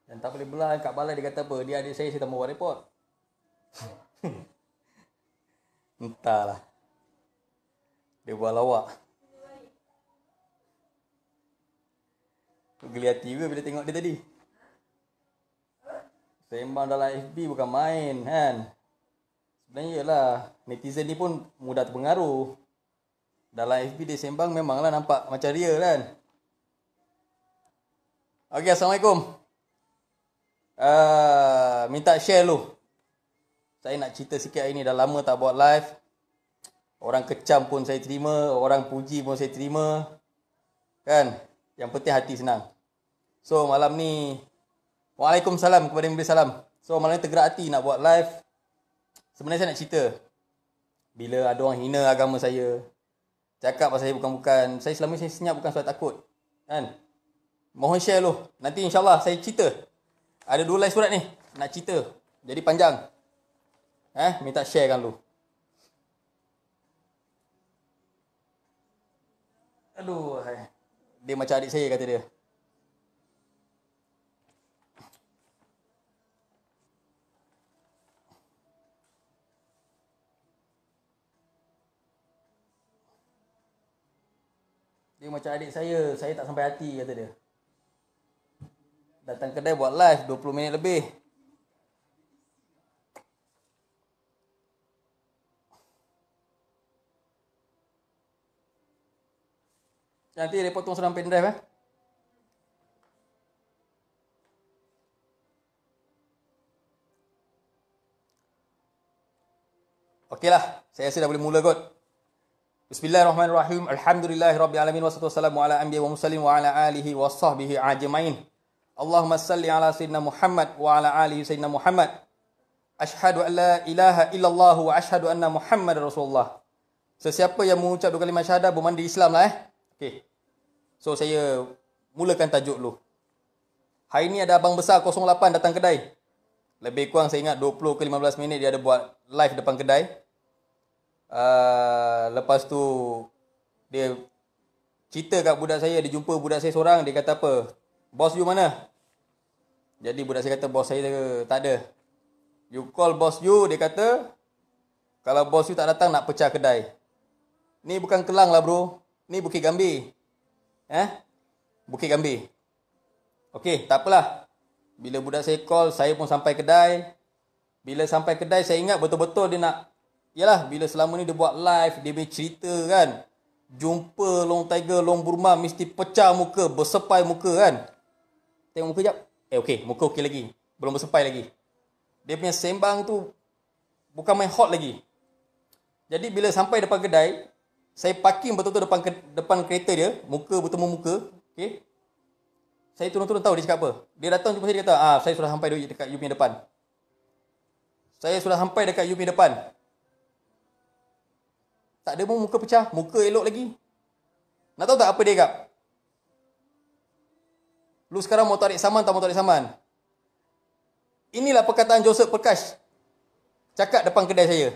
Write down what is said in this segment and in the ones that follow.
Dan tak boleh belah kat balai dia kata apa? Dia adik saya tak mau buat report. Entahlah. Dia buat lawak. Geli hati juga bila tengok dia tadi. Sembang dalam FB bukan main kan. Sebenarnya ialah netizen ni pun mudah terpengaruh. Dalam FB dia sembang memanglah nampak macam real kan. Okey, Assalamualaikum. Minta share lu. Saya nak cerita sikit hari ni. Dah lama tak buat live. Orang kecam pun saya terima. Orang puji pun saya terima. Kan? Yang penting hati senang. So malam ni, Waalaikumsalam kepada yang beri salam. So malam ni tergerak hati nak buat live. Sebenarnya saya nak cerita. Bila ada orang hina agama saya, cakap pasal saya bukan-bukan, saya selama ni saya senyap bukan sebab takut. Kan? Mohon share lu. Nanti insyaAllah saya cerita. Ada 2 live surat ni. Nak cerita. Jadi panjang. Minta sharekan lu. Aduh. Dia macam adik saya kata dia. Dia macam adik saya tak sampai hati kata dia. Datang kedai buat live 20 minit lebih. Nanti dia potong serang pendrive Okeylah, saya rasa dah boleh mula kot. Bismillahirrahmanirrahim. Alhamdulillahirabbil wassalatu wassalamu ala anbiya wa mursalin wa ala alihi wa sahbihi ajmain. Allahumma salli ala sayyidina Muhammad wa ala alihi sayyidina Muhammad. Ashhadu an la ilaha illallah wa ashhadu anna Muhammadar Rasulullah. Sesiapa yang mengucap 2 kalimah syahadah bermandi Islam lah Okey. So saya mulakan tajuk dulu. Hari ni ada abang besar 08 datang kedai. Lebih kurang saya ingat 20 ke 15 minit dia ada buat live depan kedai. Lepas tu dia cerita kat budak saya, dia jumpa budak saya seorang, dia kata apa? Bos you mana? Jadi budak saya kata bos saya tak ada. You call bos you, dia kata kalau bos you tak datang nak pecah kedai. Ni bukan Kelang lah bro. Ni Bukit Gambir. Bukit Gambir. Okey, tak apalah. Bila budak saya call, saya pun sampai kedai. Bila sampai kedai, saya ingat betul-betul dia nak, yalah, bila selama ni dia buat live, dia bercerita kan. Jumpa long tiger, long Burma, mesti pecah muka, bersepai muka kan. Tengok muka jap. Okey, muka okey lagi. Belum bersepai lagi. Dia punya sembang tu bukan main hot lagi. Jadi bila sampai depan kedai, saya parking betul-betul depan kereta dia, muka bertemu muka. Okey. Saya turun-turun tahu dia cakap apa. Dia datang jumpa saya, dia kata, saya sudah sampai dekat you punya depan. Saya sudah sampai dekat you punya depan. Tak ada pun muka pecah, muka elok lagi. Nak tahu tak apa dia cakap? Lu sekarang mau tarik saman tak mau tarik saman? Inilah perkataan Joseph Prakash cakap depan kedai saya.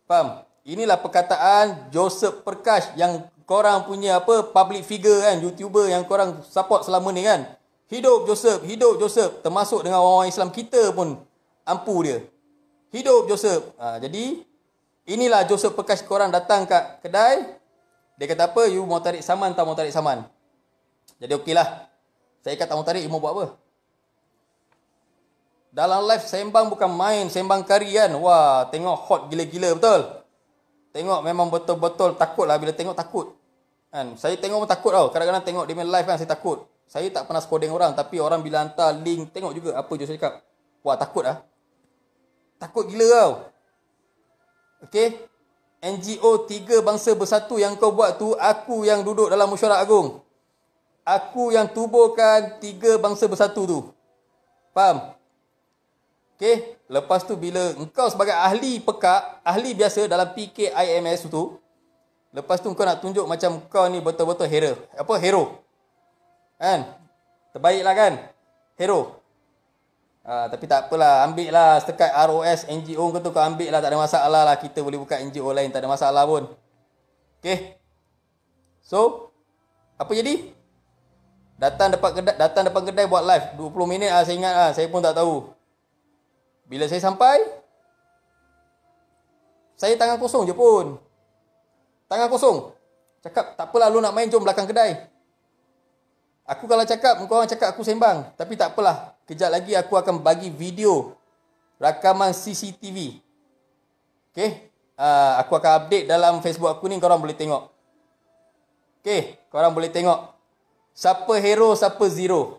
Faham? Inilah perkataan Joseph Prakash yang korang punya public figure kan, YouTuber yang korang support selama ni kan. Hidup Joseph, hidup Joseph. Termasuk dengan orang-orang Islam kita pun ampu dia. Hidup Joseph. Jadi inilah Joseph Prakash, korang datang kat kedai. Dia kata apa? You mau tarik saman tak mau tarik saman? Jadi okeylah. Saya kata mau tarik, you mau buat apa? Dalam live sembang bukan main, sembang kari kan. Wah, tengok hot gila-gila betul. Tengok memang betul-betul takut lah. Bila tengok takut kan. Saya tengok pun takut tau. Kadang-kadang tengok dia main live kan, saya takut. Saya tak pernah skodeng orang, tapi orang bila hantar link, tengok juga apa je saya cakap. Wah, takut lah. Takut gila tau. Okey. NGO 3 Bangsa Bersatu yang kau buat tu, aku yang duduk dalam mesyuarat agung. Aku yang tubuhkan 3 Bangsa Bersatu tu. Faham? Okey. Lepas tu bila engkau sebagai ahli pekak, ahli biasa dalam PKIMS tu, lepas tu kau nak tunjuk macam kau ni betul-betul hero. Hero. Kan? Terbaiklah kan? Hero. Tapi tak apalah, ambil lah setakat ROS NGO kau tu, kau ambil lah, tak ada masalah lah. Kita boleh buka NGO lain, tak ada masalah pun. Okay. So, apa jadi? Datang depan kedai buat live 20 minit saya ingat saya pun tak tahu. Bila saya sampai, saya tangan kosong je pun. Tangan kosong. Cakap, tak apalah lu nak main, jom belakang kedai. Aku kalau cakap, korang cakap aku sembang. Tapi tak apalah. Kejap lagi aku akan bagi video rakaman CCTV. Okay. Aku akan update dalam Facebook aku ni, korang boleh tengok. Okay. Korang boleh tengok. Siapa hero, siapa zero.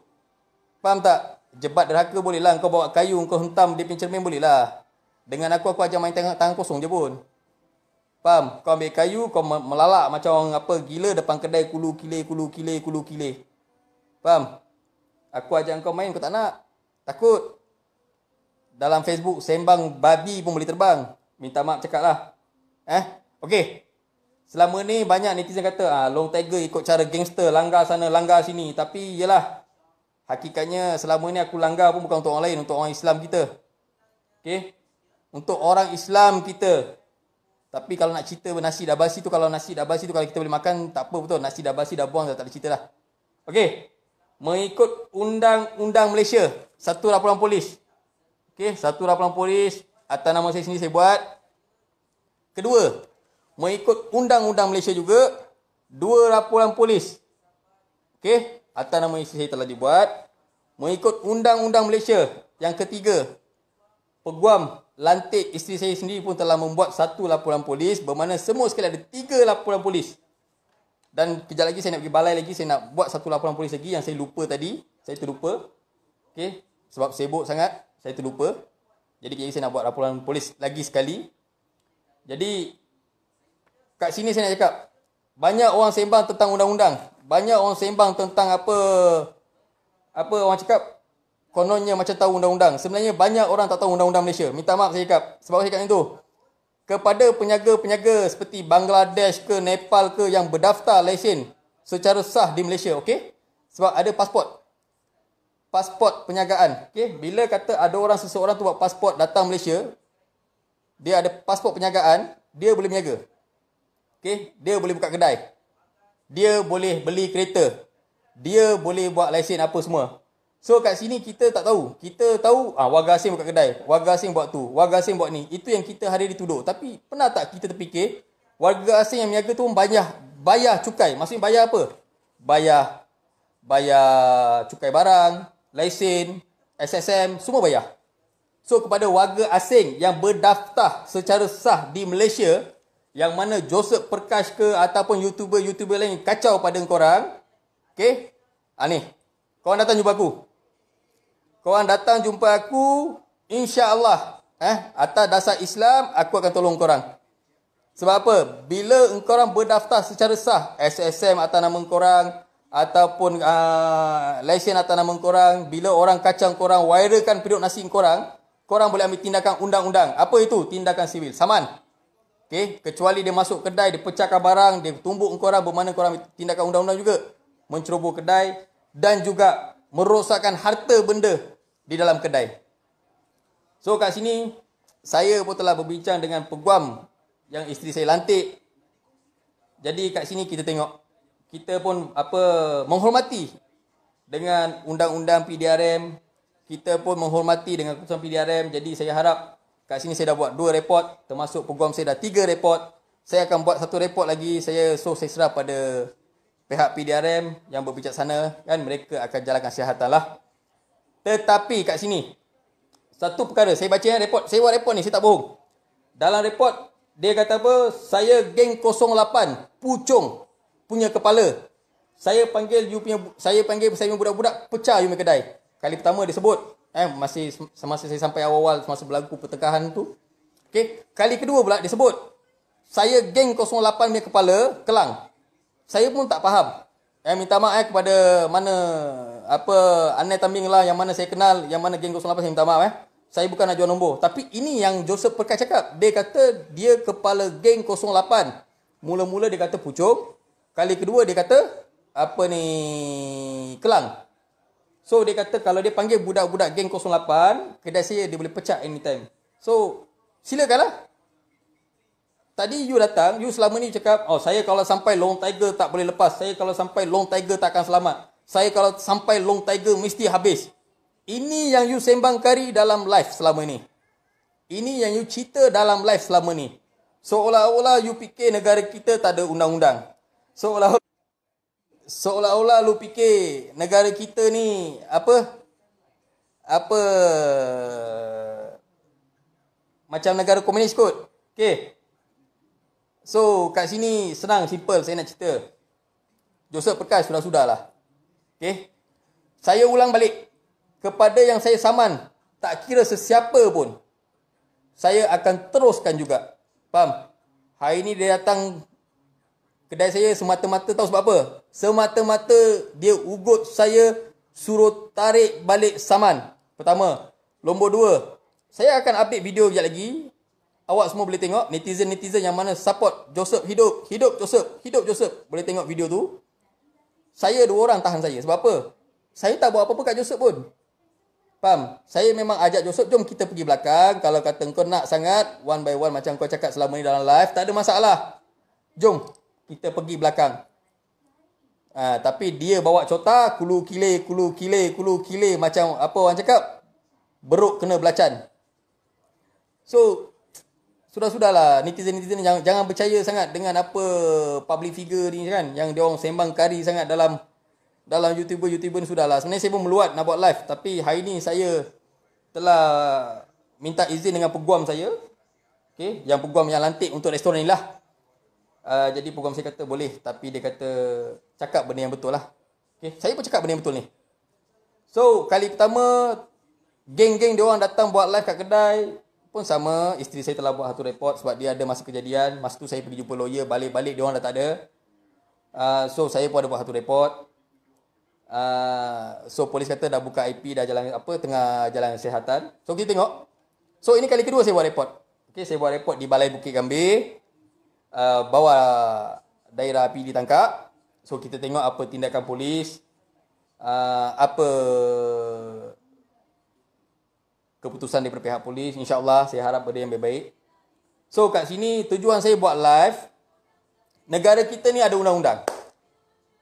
Faham tak? Jebat derhaka boleh lah. Kau bawa kayu, kau hentam dia punya cermin boleh lah. Dengan aku ajar main tangan kosong je pun. Faham? Kau ambil kayu, kau melalak macam orang apa gila depan kedai kulu kile. Faham? Aku ajar kau main, kau tak nak. Takut. Dalam Facebook, sembang babi pun boleh terbang. Minta maaf cakap lah. Okey. Selama ni banyak netizen kata, Long Tiger ikut cara gangster, langgar sana, langgar sini. Tapi yelah, hakikatnya selama ni aku langgar pun bukan untuk orang lain, untuk orang Islam kita. Okey? Untuk orang Islam kita. Tapi kalau nak cerita nasi dah basi tu, kalau kita boleh makan, tak apa betul. Nasi dah basi, dah buang, dah tak ada cerita dah. Okey. Mengikut Undang-Undang Malaysia, satu laporan polis. Okey, satu laporan polis atas nama saya sendiri saya buat. Kedua, mengikut Undang-Undang Malaysia juga, 2 laporan polis. Okey, atas nama isteri saya telah dibuat. Mengikut Undang-Undang Malaysia, yang ketiga, peguam lantik isteri saya sendiri pun telah membuat 1 laporan polis, bermakna semua sekali ada 3 laporan polis. Dan kejap lagi saya nak pergi balai lagi, saya nak buat 1 laporan polis lagi yang saya lupa tadi. Saya terlupa. Okey, sebab sibuk sangat, saya terlupa. Jadi kejap lagi saya nak buat laporan polis lagi sekali. Jadi kat sini saya nak cakap, banyak orang sembang tentang undang-undang. Banyak orang sembang tentang apa orang cakap, kononnya macam tahu undang-undang. Sebenarnya banyak orang tak tahu undang-undang Malaysia. Minta maaf saya cakap. Sebab saya cakap itu. Kepada peniaga-peniaga seperti Bangladesh ke Nepal ke yang berdaftar lesen secara sah di Malaysia. Okey? Sebab ada pasport. Pasport perniagaan. Okey? Bila kata ada seseorang tu buat pasport datang Malaysia, dia ada pasport perniagaan, dia boleh berniaga. Okay? Dia boleh buka kedai. Dia boleh beli kereta. Dia boleh buat lesen apa semua. So kat sini kita tak tahu. Kita tahu warga asing buka kedai, warga asing buat tu, warga asing buat ni. Itu yang kita hari dituduh. Tapi pernah tak kita terfikir warga asing yang berniaga tu bayar cukai. Maksudnya bayar apa? Bayar cukai barang, lesen, SSM, semua bayar. So kepada warga asing yang berdaftar secara sah di Malaysia, yang mana Joseph Prakash ke ataupun YouTuber lain kacau pada korang. Okay? Ni. Korang datang jumpa aku. InsyaAllah. Atas dasar Islam, aku akan tolong korang. Sebab apa? Bila korang berdaftar secara sah, SSM atas nama korang, ataupun lesen atas nama korang, bila orang kacang korang, viralkan periuk nasi korang boleh ambil tindakan undang-undang. Apa itu? Tindakan sivil. Saman. Okay? Kecuali dia masuk kedai, dia pecahkan barang, dia tumbuk korang, bermakna korang tindakan undang-undang juga. Menceroboh kedai dan juga merosakkan harta benda di dalam kedai. So kat sini, saya pun telah berbincang dengan peguam yang isteri saya lantik. Jadi kat sini kita tengok, kita pun menghormati dengan undang-undang PDRM. Kita pun menghormati dengan keputusan PDRM. Jadi saya harap, kat sini saya dah buat 2 report, termasuk peguam saya dah 3 report. Saya akan buat 1 report lagi. Saya serah pada pihak PDRM yang berbijaksana, kan, mereka akan jalankan siasatan lah. Tetapi kat sini, satu perkara, saya baca report, saya buat report ni, saya tak bohong. Dalam report, dia kata apa? Saya geng 08, Puchong punya kepala. Saya panggil saya budak-budak, pecah you punya kedai. Kali pertama dia sebut, masih semasa saya sampai awal-awal, semasa berlaku pertengkaran tu. Okay. Kali kedua pula dia sebut, saya geng 08 punya kepala, Kelang. Saya pun tak faham. Minta maaf kepada mana Anai Tambing lah, yang mana saya kenal, yang mana geng 08, saya minta maaf. Saya bukan nak jual nombor. Tapi ini yang Joseph Prakash cakap. Dia kata dia kepala geng 08. Mula-mula dia kata Puchong. Kali kedua dia kata Kelang. So dia kata kalau dia panggil budak-budak geng 08, kedai saya dia boleh pecah anytime. So silakanlah. Tadi you datang, you selama ni cakap, saya kalau sampai Long Tiger tak boleh lepas. Saya kalau sampai Long Tiger tak akan selamat. Saya kalau sampai Long Tiger mesti habis. Ini yang you sembang kari dalam live selama ni. Ini yang you cerita dalam live selama ni. Seolah-olah you fikir negara kita tak ada undang-undang. Seolah-olah lu fikir negara kita ni macam negara komunis kot. Okay. So kat sini senang, simple saya nak cerita. Joseph Prakash sudah-sudahlah. Okay. Saya ulang balik. Kepada yang saya saman, tak kira sesiapa pun, saya akan teruskan juga. Faham? Hari ni dia datang kedai saya semata-mata tahu sebab apa? Semata-mata dia ugut saya suruh tarik balik saman. Pertama. Nombor dua, saya akan update video sekejap lagi. Awak semua boleh tengok. Netizen-netizen yang mana support Joseph hidup. Hidup Joseph. Hidup Joseph. Boleh tengok video tu. Saya 2 orang tahan saya. Sebab apa? Saya tak buat apa-apa kat Joseph pun. Faham? Saya memang ajak Joseph, jom kita pergi belakang. Kalau kata kau nak sangat, one by one macam kau cakap selama ni dalam live, tak ada masalah. Jom kita pergi belakang. Tapi dia bawa cota, kulu kile. Macam apa orang cakap? Beruk kena belacan. So, sudah-sudahlah netizen-netizen jangan percaya sangat dengan apa public figure ni kan, yang dia orang sembang kari sangat dalam YouTuber ni. Sudahlah. Sebenarnya saya pun meluat nak buat live, tapi hari ni saya telah minta izin dengan peguam saya. Okey, yang peguam yang lantik untuk restoran ni lah. Jadi peguam saya kata boleh, tapi dia kata cakap benda yang betul lah. Okey, saya pun cakap benda yang betul ni. So, kali pertama geng-geng dia orang datang buat live kat kedai pun sama, isteri saya telah buat satu report sebab dia ada masa kejadian. Masa tu saya pergi jumpa lawyer, balik-balik dia orang dah tak ada. So saya pun ada buat satu report. So polis kata dah buka IP, dah jalan tengah jalan kesihatan. So kita tengok. So ini kali kedua saya buat report. Okay, saya buat report di Balai Bukit Gambir. Bawah daerah api ditangkap. So kita tengok apa tindakan polis, apa keputusan daripada pihak polis. InsyaAllah saya harap benda yang baik-baik. So kat sini tujuan saya buat live, negara kita ni ada undang-undang.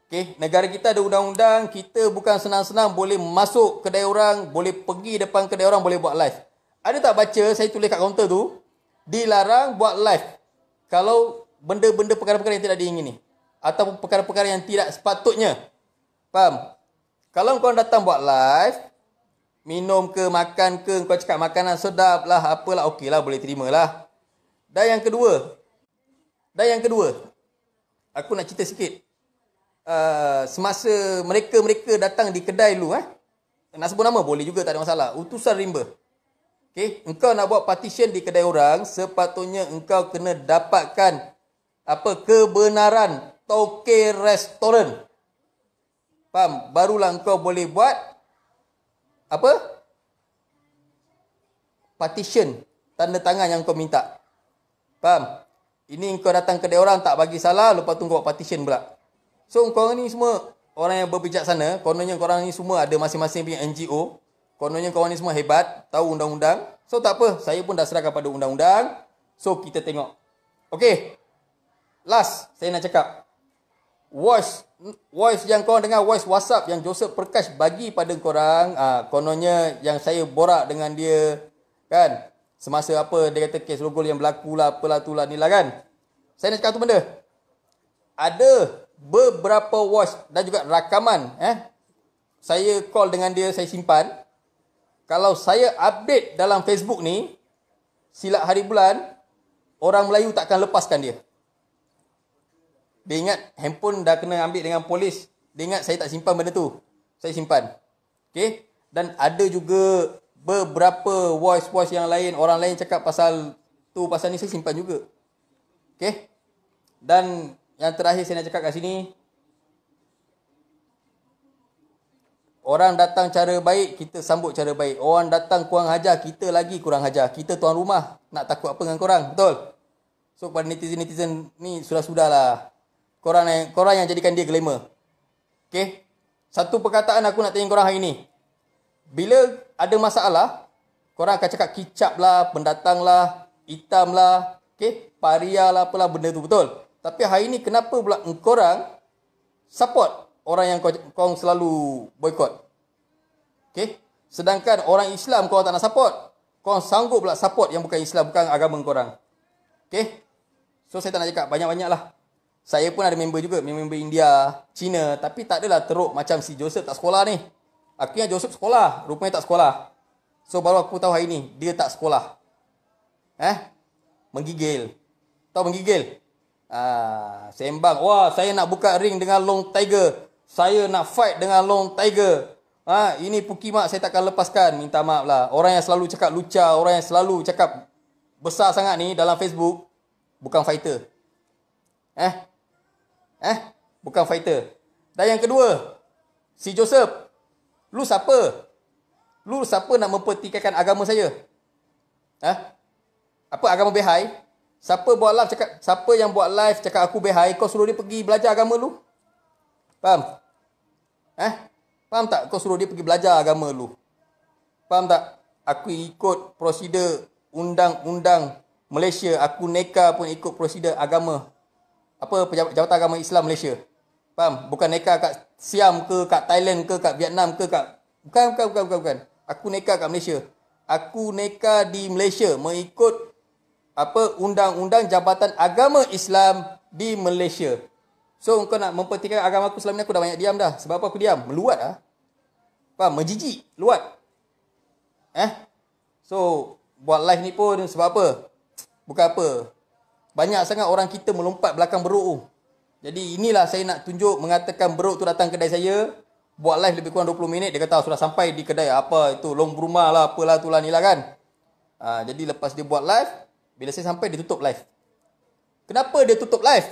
Okay, negara kita ada undang-undang. Kita bukan senang-senang boleh masuk kedai orang, boleh pergi depan kedai orang, boleh buat live. Ada tak baca saya tulis kat kaunter tu, dilarang buat live kalau benda-benda perkara-perkara yang tidak diingini, atau perkara-perkara yang tidak sepatutnya. Faham? Kalau kau datang buat live, minum ke, makan ke, kau cakap makanan sedap lah, apalah, okey lah, boleh terima lah. Dan yang kedua, aku nak cerita sikit. Semasa mereka datang di kedai dulu, nak sebut nama boleh juga, tak ada masalah. Utusan rimba. Okay? Engkau nak buat partition di kedai orang, sepatutnya engkau kena dapatkan kebenaran toke restoran. Faham? Barulah engkau boleh buat partition, tanda tangan yang kau minta. Faham? Ini engkau datang kedai orang tak bagi salah, lepas tu kau buat partition pula. So korang ni semua orang yang berbijaksana, kononnya korang ni semua ada masing-masing punya NGO. Kononnya korang ni semua hebat, tahu undang-undang. So tak apa, saya pun dah serahkan pada undang-undang. So kita tengok. Okay, last saya nak cakap, voice yang korang dengar, voice WhatsApp yang Joseph Prakash bagi pada korang, kononnya yang saya borak dengan dia kan, semasa dia kata kes rogol yang berlaku lah, apalah tu lah ni lah kan. Saya nak cakap tu benda, ada beberapa voice dan juga rakaman saya call dengan dia, saya simpan. Kalau saya update dalam Facebook ni, silap hari bulan, orang Melayu takkan lepaskan dia. Dia ingat handphone dah kena ambil dengan polis. Dia ingat saya tak simpan benda tu. Saya simpan. Okay? Dan ada juga beberapa voice yang lain, orang lain cakap pasal tu, pasal ni, saya simpan juga. Okay? Dan yang terakhir saya nak cakap kat sini, orang datang cara baik, kita sambut cara baik. Orang datang kurang hajar, kita lagi kurang hajar. Kita tuan rumah, nak takut apa dengan korang? Betul? So kepada netizen-netizen ni, sudah-sudahlah. Korang yang jadikan dia glamour. Okay? Satu perkataan aku nak tanya korang hari ni. Bila ada masalah, korang akan cakap kicap lah, pendatang lah, hitam lah, okay? Paria lah, apalah benda tu, betul? Tapi hari ni kenapa pula korang support orang yang kau selalu boykot. Okay? Sedangkan orang Islam kau tak nak support. Kau sanggup pula support yang bukan Islam, bukan agama korang. Okay? So saya tak nak cakap banyak-banyak lah. Saya pun ada member juga, member India, China. Tapi tak adalah teruk macam si Joseph tak sekolah ni. Akhirnya Joseph sekolah, rupanya tak sekolah. So baru aku tahu hari ni, dia tak sekolah. Menggigil. Tahu menggigil? Sembang. Wah, saya nak buka ring dengan Long Tiger. Saya nak fight dengan Long Tiger. Ini Pukimak saya takkan lepaskan. Minta maaf lah. Orang yang selalu cakap lucah, orang yang selalu cakap besar sangat ni dalam Facebook, bukan fighter. Bukan fighter. Dan yang kedua, si Joseph, lu siapa? Lu siapa nak mempertikaikan agama saya? Apa agama behai? Siapa buat live cakap, siapa yang buat live cakap aku behai, kau suruh dia pergi belajar agama lu? Faham? Faham tak? Kau suruh dia pergi belajar agama lu. Faham tak? Aku ikut prosedur undang-undang Malaysia. Aku neka pun ikut prosedur agama. Jabatan Agama Islam Malaysia. Faham? Bukan neka kat Siam ke, kat Thailand ke, kat Vietnam ke, kat... Bukan. Aku neka kat Malaysia. Aku neka di Malaysia mengikut undang-undang Jabatan Agama Islam di Malaysia. So, kau nak mempertikaikan agama aku selama ni, aku dah banyak diam dah. Sebab apa aku diam? Meluat lah. Faham? Menjijik. Luat. So, buat live ni pun sebab apa? Bukan apa. Banyak sangat orang kita melompat belakang beruk tu. Jadi, inilah saya nak tunjuk, mengatakan beruk tu datang kedai saya. Buat live lebih kurang 20 minit. Dia kata, sudah sampai di kedai. Apa itu? Long Bruma lah, apalah tu lah ni lah kan. Jadi, lepas dia buat live, bila saya sampai, dia tutup live. Kenapa dia tutup live?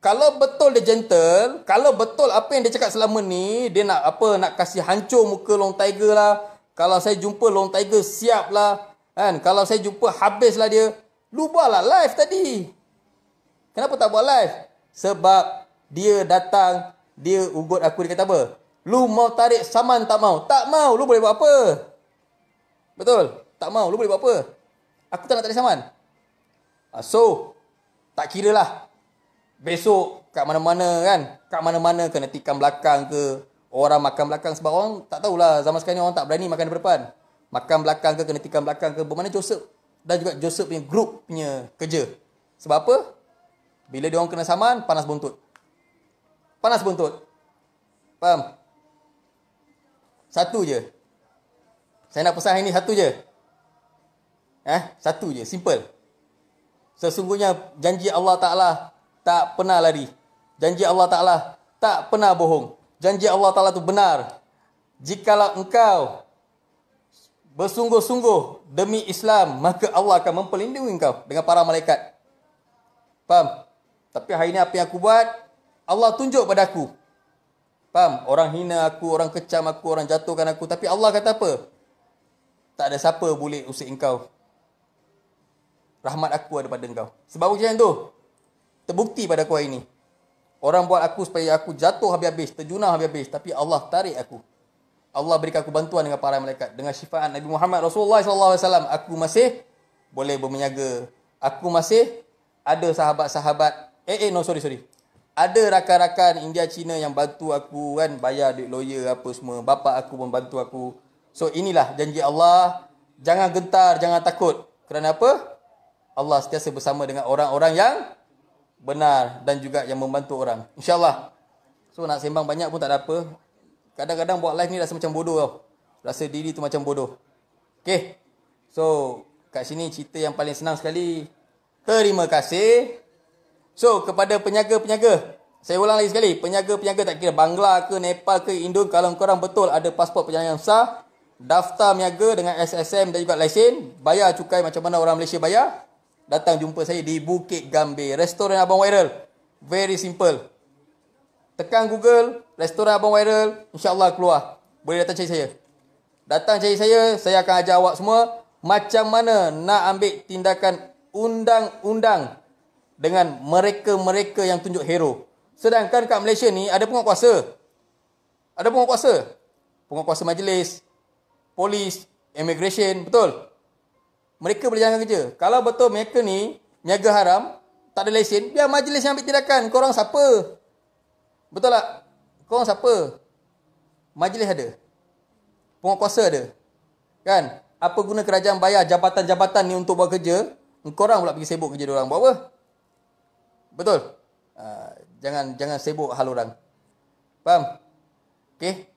Kalau betul dia gentle, kalau betul apa yang dia cakap selama ni, dia nak kasih hancur muka Long Tiger lah. Kalau saya jumpa Long Tiger, siap lah. Kan? Kalau saya jumpa, habislah dia. Lu buatlah live tadi. Kenapa tak buat live? Sebab dia datang, dia ugut aku, dia kata apa? Lu mau tarik saman tak mau? Tak mau, lu boleh buat apa? Betul? Tak mau, lu boleh buat apa? Aku tak nak tarik saman. So, tak kira lah. Besok kat mana-mana kan, kat mana-mana kena tikam belakang ke, orang makan belakang, sebab orang tak tahulah zaman sekarang ni orang tak berani makan di depan. Makan belakang ke, kena tikam belakang ke, bermakna Joseph dan juga Joseph punya group punya kerja. Sebab apa? Bila dia orang kena saman, panas buntut. Panas buntut. Faham? Satu je. Saya nak pesan hari ni satu je. Satu je, simple. Sesungguhnya janji Allah Ta'ala tak pernah lari. Janji Allah Ta'ala tak pernah bohong. Janji Allah Ta'ala tu benar. Jikalau engkau bersungguh-sungguh demi Islam, maka Allah akan memperlindungi engkau dengan para malaikat. Faham? Tapi hari ni apa yang aku buat, Allah tunjuk pada aku. Faham? Orang hina aku, orang kecam aku, orang jatuhkan aku. Tapi Allah kata apa? Tak ada siapa boleh usik engkau. Rahmat aku ada pada engkau. Sebab ujian tu terbukti pada aku hari ni. Orang buat aku supaya aku jatuh habis-habis, terjunah habis-habis. Tapi Allah tarik aku. Allah berikan aku bantuan dengan para malaikat. Dengan syifaat Nabi Muhammad Rasulullah SAW. Aku masih boleh bermenyaga. Aku masih ada sahabat-sahabat. Sorry. Ada rakan-rakan India, China yang bantu aku kan. Bayar duit lawyer apa semua. Bapa aku pun bantu aku. So inilah janji Allah. Jangan gentar, jangan takut. Kerana apa? Allah sentiasa bersama dengan orang-orang yang benar dan juga yang membantu orang. InsyaAllah. So nak sembang banyak pun tak ada apa. Kadang-kadang buat live ni rasa macam bodoh tau. Rasa diri tu macam bodoh. Okay. So kat sini cerita yang paling senang sekali. Terima kasih. So kepada penyaga-penyaga. Saya ulang lagi sekali. Penyaga-penyaga tak kira Bangla ke, Nepal ke, Indo. Kalau korang betul ada pasport perjalanan yang sah. Daftar niaga dengan SSM dan juga lesen. Bayar cukai macam mana orang Malaysia bayar. Datang jumpa saya di Bukit Gambir. Restoran Abang Viral. Very simple. Tekan Google, Restoran Abang Viral. InsyaAllah keluar. Boleh datang cari saya. Datang cari saya akan ajar awak semua macam mana nak ambil tindakan undang-undang dengan mereka-mereka yang tunjuk hero. Sedangkan kat Malaysia ni ada penguatkuasa. Ada penguatkuasa. Penguatkuasa majlis, polis, immigration, betul? Mereka boleh jalankan kerja. Kalau betul mereka ni niaga haram, tak ada lesen, biar majlis yang ambil tindakan. Korang siapa? Betul tak? Korang siapa? Majlis ada. Penguatkuasa ada. Kan? Apa guna kerajaan bayar jabatan-jabatan ni untuk buat kerja? Korang pula pergi sibuk kerja diorang. Buat apa? Betul? Jangan sibuk hal orang. Faham? Okay?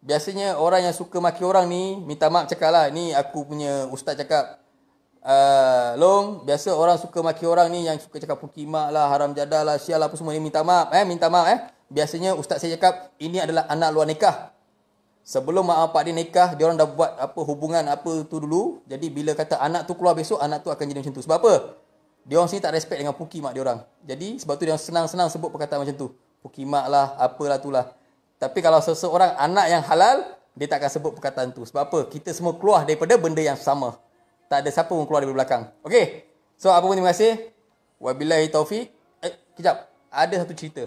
Biasanya orang yang suka maki orang ni, minta maaf cakap lah. Ni aku punya ustaz cakap. Long, biasa orang suka maki orang ni yang suka cakap pukimak lah, haram jadah lah, sial lah, apa semua ni. Minta maaf. Biasanya ustaz saya cakap, ini adalah anak luar nikah. Sebelum mak bapak dia nikah, dia orang dah buat apa hubungan apa tu dulu. Jadi bila kata anak tu keluar besok, anak tu akan jadi macam tu. Sebab apa? Dia orang sini tak respect dengan puki mak dia orang. Jadi sebab tu dia orang senang-senang sebut perkataan macam tu. Puki mak lah, apalah tu lah. Tapi kalau seseorang anak yang halal, dia tak akan sebut perkataan tu. Sebab apa? Kita semua keluar daripada benda yang sama. Tak ada siapa pun keluar daripada belakang. Okey. So apa pun terima kasih. Wabillahi taufik. Kejap. Ada satu cerita.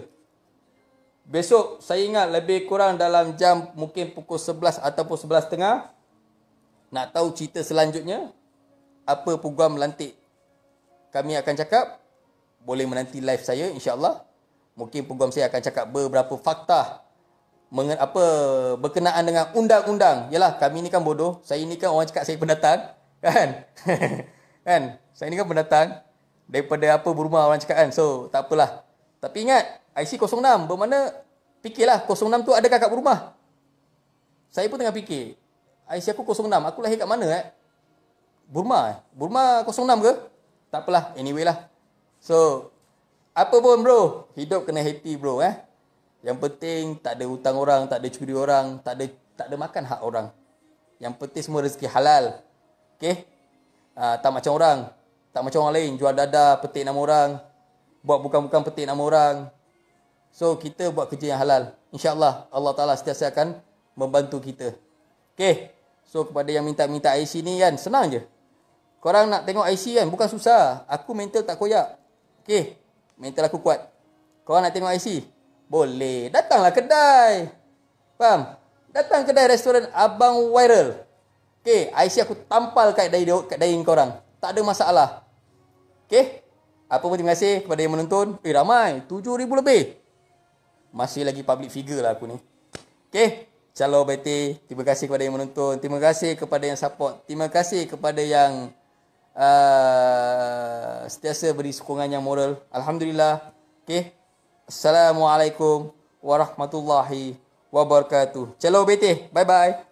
Besok saya ingat lebih kurang dalam jam mungkin pukul 11 ataupun 11.30. Nak tahu cerita selanjutnya, apa program melantik kami akan cakap, boleh menanti live saya insya-Allah. Mungkin program saya akan cakap beberapa fakta berkenaan dengan undang-undang. Yalah, kami ni kan bodoh. Saya ni kan orang cakap saya pendatang, kan? Kan? Saya ni kan pendatang daripada berumah orang cakap kan. So, tak apalah. Tapi ingat, IC 06 bermakna fikirlah 06 tu adakah kat berumah? Saya pun tengah fikir. IC aku 06, aku lahir kat mana Burma. Burma 06 ke? Tak apalah, anyway lah. So, apa pun bro, hidup kena happy bro Yang penting tak ada hutang orang, tak ada curi orang, tak ada makan hak orang. Yang penting semua rezeki halal. Okey? Tak macam orang, tak macam orang lain jual dadah, petik nama orang, buat bukan-bukan petik nama orang. So, kita buat kerja yang halal. InsyaAllah, Allah Ta'ala sentiasa akan membantu kita. Okay. So, kepada yang minta-minta IC ni kan, senang je. Korang nak tengok IC kan, bukan susah. Aku mental tak koyak. Okay. Mental aku kuat. Korang nak tengok IC? Boleh. Datanglah kedai. Faham? Datang kedai restoran Abang Viral. Okay. IC aku tampal kat dahi korang. Tak ada masalah. Okay. Apa pun terima kasih kepada yang menonton. Ramai. 7,000 lebih. Masih lagi public figure lah aku ni. Okay. Calo baiti. Terima kasih kepada yang menonton. Terima kasih kepada yang support. Terima kasih kepada yang sentiasa beri sokongan yang moral. Alhamdulillah. Okay. Assalamualaikum warahmatullahi wabarakatuh. Calo baiti. Bye bye.